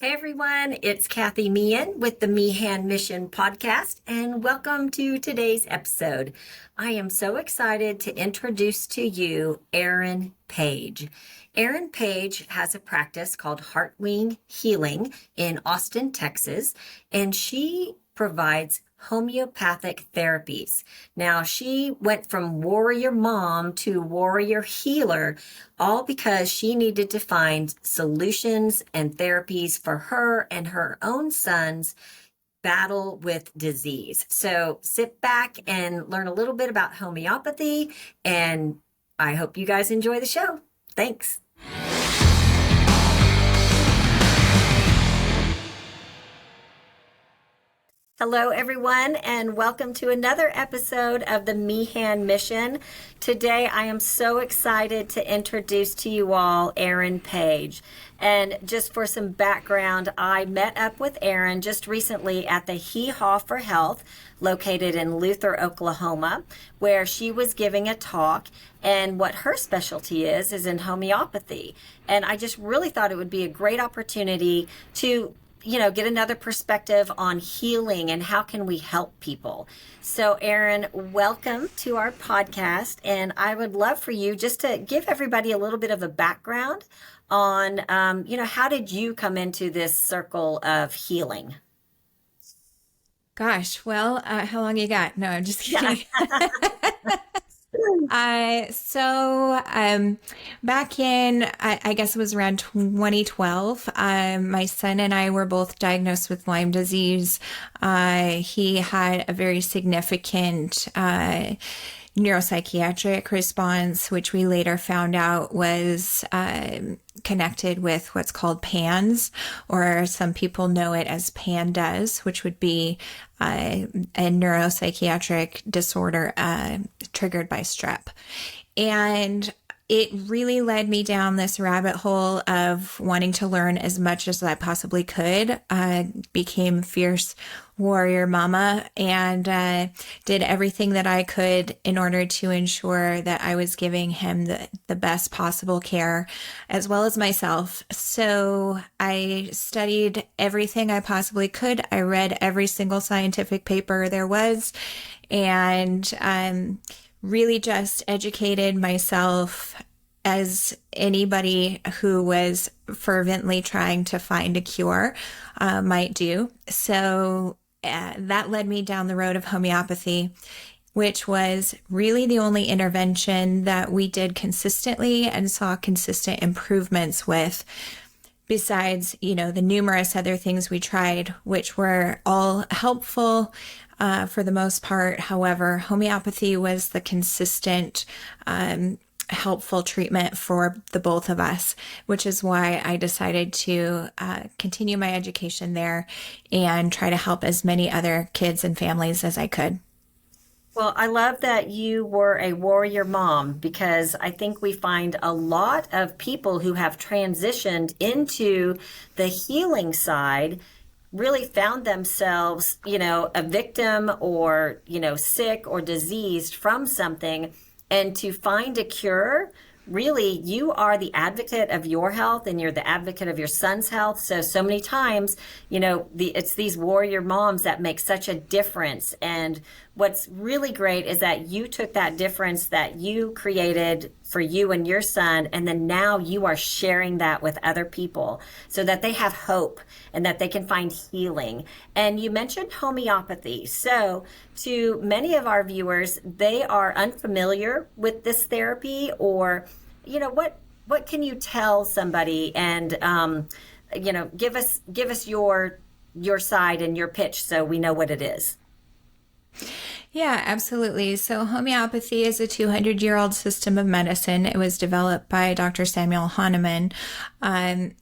Hey everyone, it's Cathy Meehan with the Meehan Mission Podcast, and welcome to today's episode. I am so excited to introduce to you Erin Page. Erin Page has a practice called Heartwing Healing in Austin, Texas, and she provides homeopathic therapies. Now, she went from warrior mom to warrior healer, all because she needed to find solutions and therapies for her and her own son's battle with disease. So sit back and learn a little bit about homeopathy, and I hope you guys enjoy the show. Thanks. Hello, everyone, and welcome to another episode of the Meehan Mission. Today, I am so excited to introduce to you all Erin Page. And just for some background, I met up with Erin just recently at the Hee Haw for Health, located in Luther, Oklahoma, where she was giving a talk. And what her specialty is in homeopathy. And I just really thought it would be a great opportunity to get another perspective on healing and how can we help people. So Erin, welcome to our podcast. And I would love for you just to give everybody a little bit of a background on, how did you come into this circle of healing? Gosh, well, how long you got? No, I'm just kidding. Back in, I guess it was around 2012, my son and I were both diagnosed with Lyme disease. He had a very significant neuropsychiatric response, which we later found out was connected with what's called PANS, or some people know it as PANDAS, which would be a neuropsychiatric disorder triggered by strep. And it really led me down this rabbit hole of wanting to learn as much as I possibly could. I became fierce warrior mama and did everything that I could in order to ensure that I was giving him the best possible care, as well as myself. So I studied everything I possibly could. I read every single scientific paper there was, and really just educated myself as anybody who was fervently trying to find a cure might do. So that led me down the road of homeopathy, which was really the only intervention that we did consistently and saw consistent improvements with, besides, the numerous other things we tried, which were all helpful for the most part. However, homeopathy was the consistent helpful treatment for the both of us, which is why I decided to continue my education there and try to help as many other kids and families as I could. Well, I love that you were a warrior mom, because I think we find a lot of people who have transitioned into the healing side really found themselves, a victim or, sick or diseased from something. And to find a cure, really, you are the advocate of your health and you're the advocate of your son's health. So many times, it's these warrior moms that make such a difference. And what's really great is that you took that difference that you created for you and your son, and then now you are sharing that with other people so that they have hope and that they can find healing. And you mentioned homeopathy. So to many of our viewers, they are unfamiliar with this therapy, or, what can you tell somebody and, give us your side and your pitch so we know what it is. Yeah, absolutely. So homeopathy is a 200-year-old system of medicine. It was developed by Dr. Samuel Hahnemann. And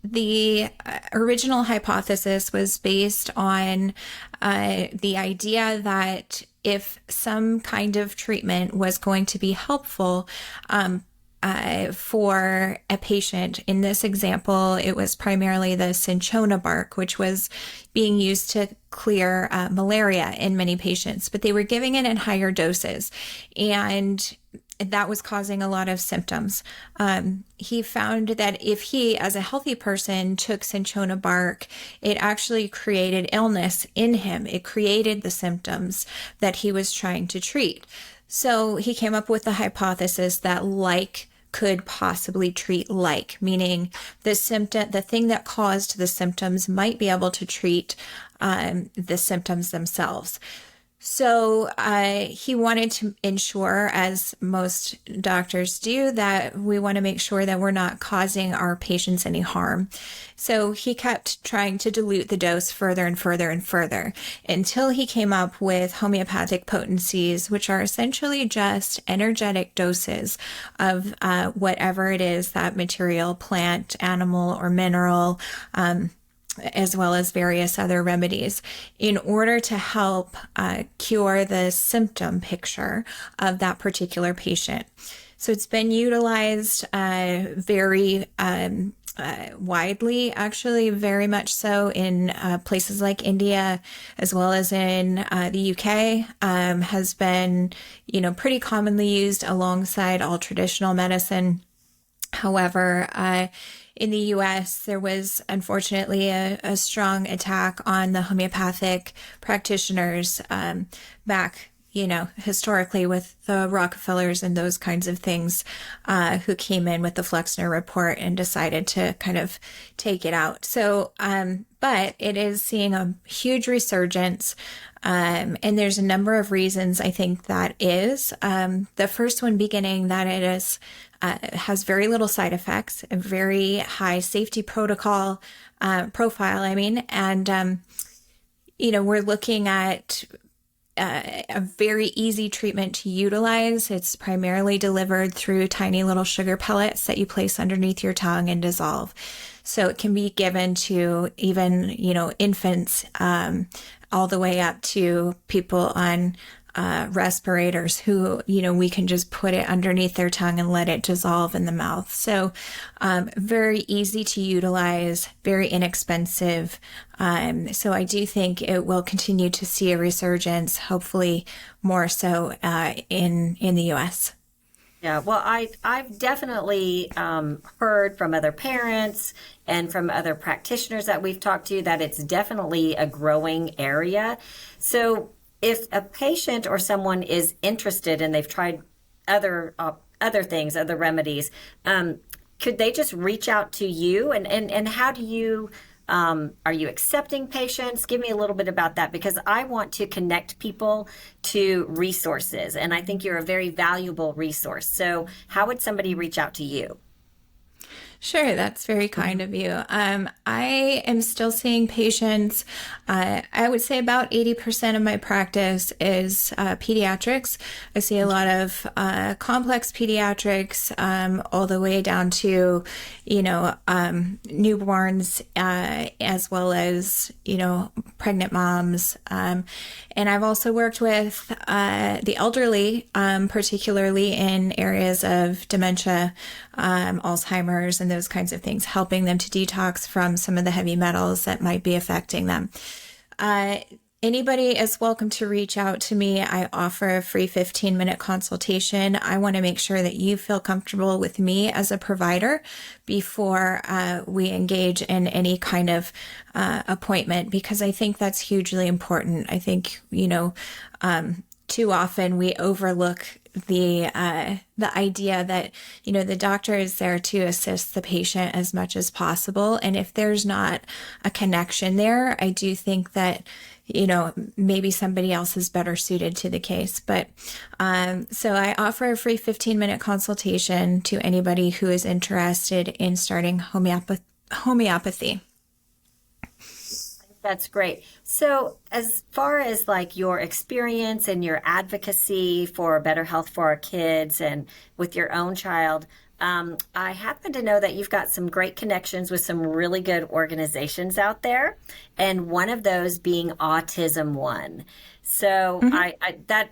the original hypothesis was based on the idea that if some kind of treatment was going to be helpful, for a patient. In this example, it was primarily the cinchona bark, which was being used to clear malaria in many patients, but they were giving it in higher doses. And that was causing a lot of symptoms. He found that if he, as a healthy person, took cinchona bark, it actually created illness in him. It created the symptoms that he was trying to treat. So he came up with the hypothesis that like could possibly treat like, meaning the thing that caused the symptoms might be able to treat the symptoms themselves. So he wanted to ensure, as most doctors do, that we want to make sure that we're not causing our patients any harm. So he kept trying to dilute the dose further and further and further until he came up with homeopathic potencies, which are essentially just energetic doses of whatever it is, that material, plant, animal, or mineral, as well as various other remedies, in order to help cure the symptom picture of that particular patient. So it's been utilized very widely, actually, very much so in places like India, as well as in the UK, has been, pretty commonly used alongside all traditional medicine. However, in the US, there was unfortunately a strong attack on the homeopathic practitioners back, historically with the Rockefellers and those kinds of things, who came in with the Flexner report and decided to kind of take it out. So, but it is seeing a huge resurgence. And there's a number of reasons I think that is. The first one beginning that it is has very little side effects, a very high safety profile, and we're looking at a very easy treatment to utilize. It's primarily delivered through tiny little sugar pellets that you place underneath your tongue and dissolve. So it can be given to even, infants, all the way up to people on respirators who, we can just put it underneath their tongue and let it dissolve in the mouth. So very easy to utilize, very inexpensive. So I do think it will continue to see a resurgence, hopefully more so in the US. Yeah, well, I've definitely heard from other parents and from other practitioners that we've talked to that it's definitely a growing area. So if a patient or someone is interested and they've tried other things, other remedies, could they just reach out to you? And how do you, are you accepting patients? Give me a little bit about that, because I want to connect people to resources, and I think you're a very valuable resource. So how would somebody reach out to you? Sure, that's very kind of you. I am still seeing patients. I would say about 80% of my practice is pediatrics. I see a lot of complex pediatrics, all the way down to, newborns, as well as, pregnant moms. And I've also worked with the elderly, particularly in areas of dementia, Alzheimer's, and those kinds of things, helping them to detox from some of the heavy metals that might be affecting them. Anybody is welcome to reach out to me. I offer a free 15-minute consultation. I want to make sure that you feel comfortable with me as a provider before we engage in any kind of appointment, because I think that's hugely important. I think, too often we overlook the idea that, the doctor is there to assist the patient as much as possible. And if there's not a connection there, I do think that, maybe somebody else is better suited to the case. But so I offer a free 15-minute consultation to anybody who is interested in starting homeopathy. That's great. So as far as like your experience and your advocacy for better health for our kids and with your own child, I happen to know that you've got some great connections with some really good organizations out there, and one of those being Autism One. So that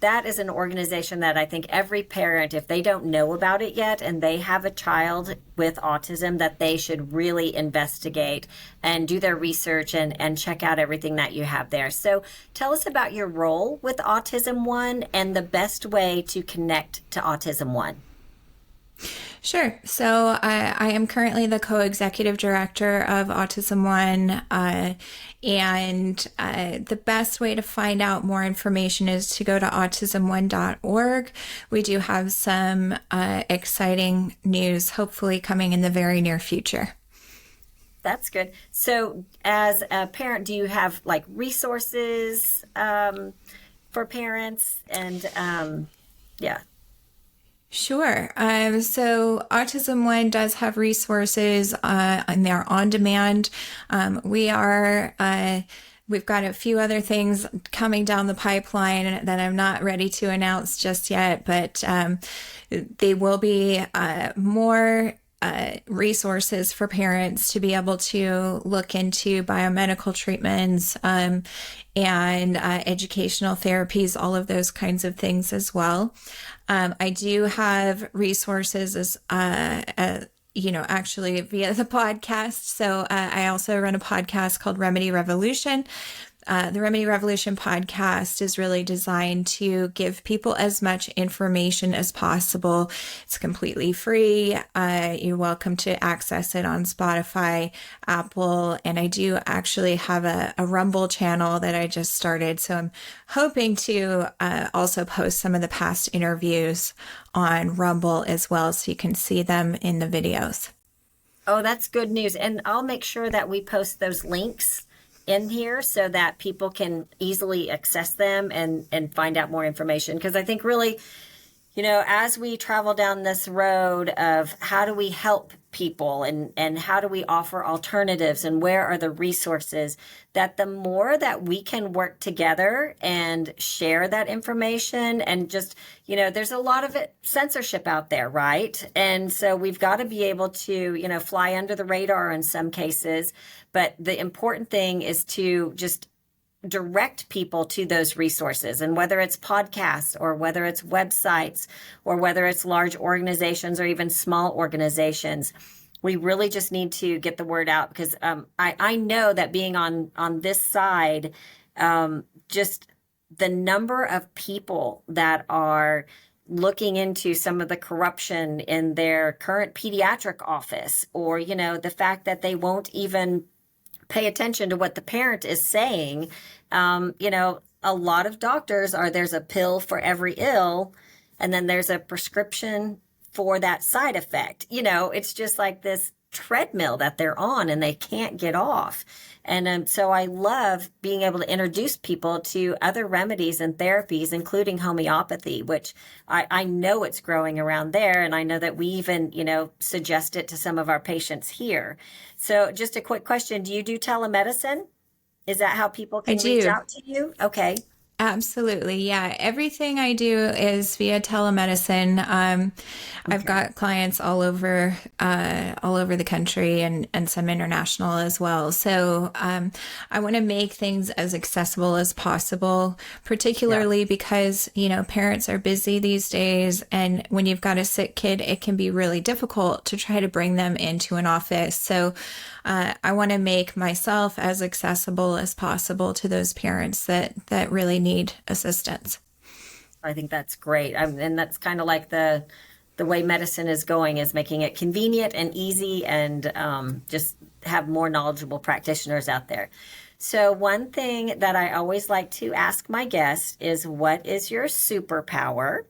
that is an organization that I think every parent, if they don't know about it yet and they have a child with autism, that they should really investigate and do their research and check out everything that you have there. So tell us about your role with Autism One and the best way to connect to Autism One. Sure. So I am currently the co-executive director of Autism One, and the best way to find out more information is to go to autismone.org. We do have some exciting news, hopefully coming in the very near future. That's good. So as a parent, do you have like resources for parents? And yeah. Sure. So Autism One does have resources, and they're on demand. We've got a few other things coming down the pipeline that I'm not ready to announce just yet, but they will be more resources for parents to be able to look into biomedical treatments and educational therapies, all of those kinds of things as well. I do have resources as actually via the podcast. So I also run a podcast called Remedy Revolution. The Remedy Revolution podcast is really designed to give people as much information as possible. It's completely free. You're welcome to access it on Spotify, Apple, and I do actually have a Rumble channel that I just started. So I'm hoping to also post some of the past interviews on Rumble as well, so you can see them in the videos. Oh, that's good news. And I'll make sure that we post those links in here so that people can easily access them and find out more information. Because I think really, as we travel down this road of how do we help people and how do we offer alternatives and where are the resources, that the more that we can work together and share that information and just, there's a lot of censorship out there, right? And so we've got to be able to, fly under the radar in some cases. But the important thing is to just direct people to those resources, and whether it's podcasts or whether it's websites or whether it's large organizations or even small organizations, we really just need to get the word out, because I know that being on this side, just the number of people that are looking into some of the corruption in their current pediatric office, or the fact that they won't even pay attention to what the parent is saying. A lot of doctors there's a pill for every ill, and then there's a prescription for that side effect. It's just like this treadmill that they're on and they can't get off. And so I love being able to introduce people to other remedies and therapies, including homeopathy, which I know it's growing around there. And I know that we even, suggest it to some of our patients here. So just a quick question. Do you do telemedicine? Is that how people can reach out to you? Okay. Absolutely. Yeah. Everything I do is via telemedicine. I've got clients all over the country and some international as well. So, I want to make things as accessible as possible, particularly because, parents are busy these days. And when you've got a sick kid, it can be really difficult to try to bring them into an office. So, I want to make myself as accessible as possible to those parents that really need assistance. I think that's great. And that's kind of like the way medicine is going, is making it convenient and easy, and just have more knowledgeable practitioners out there. So one thing that I always like to ask my guests is, what is your superpower?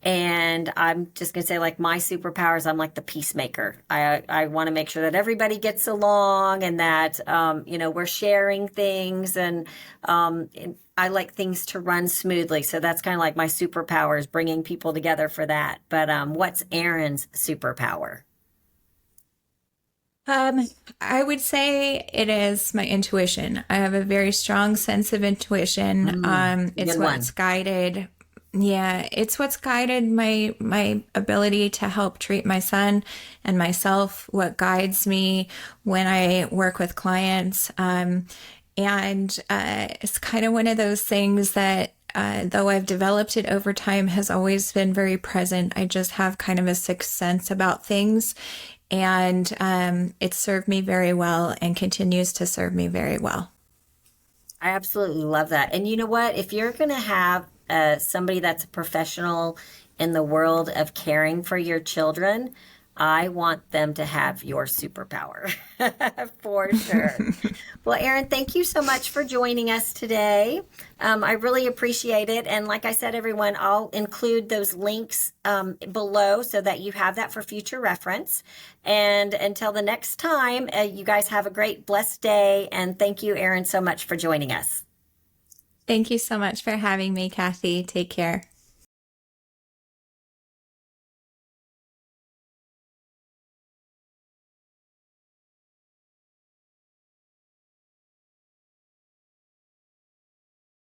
And I'm just going to say, like, my superpower is I'm like the peacemaker. I want to make sure that everybody gets along, and that, we're sharing things, and I like things to run smoothly. So that's kind of like my superpower, is bringing people together for that. But what's Erin's superpower? I would say it is my intuition. I have a very strong sense of intuition. It's what's guided. Yeah, it's what's guided my ability to help treat my son and myself, what guides me when I work with clients. And it's kind of one of those things that though I've developed it over time, has always been very present. I just have kind of a sixth sense about things, and it served me very well and continues to serve me very well. I absolutely love that. And you know what? If you're going to have somebody that's a professional in the world of caring for your children, I want them to have your superpower for sure. Well, Erin, thank you so much for joining us today. I really appreciate it. And like I said, everyone, I'll include those links below so that you have that for future reference. And until the next time, you guys have a great, blessed day. And thank you, Erin, so much for joining us. Thank you so much for having me, Cathy. Take care.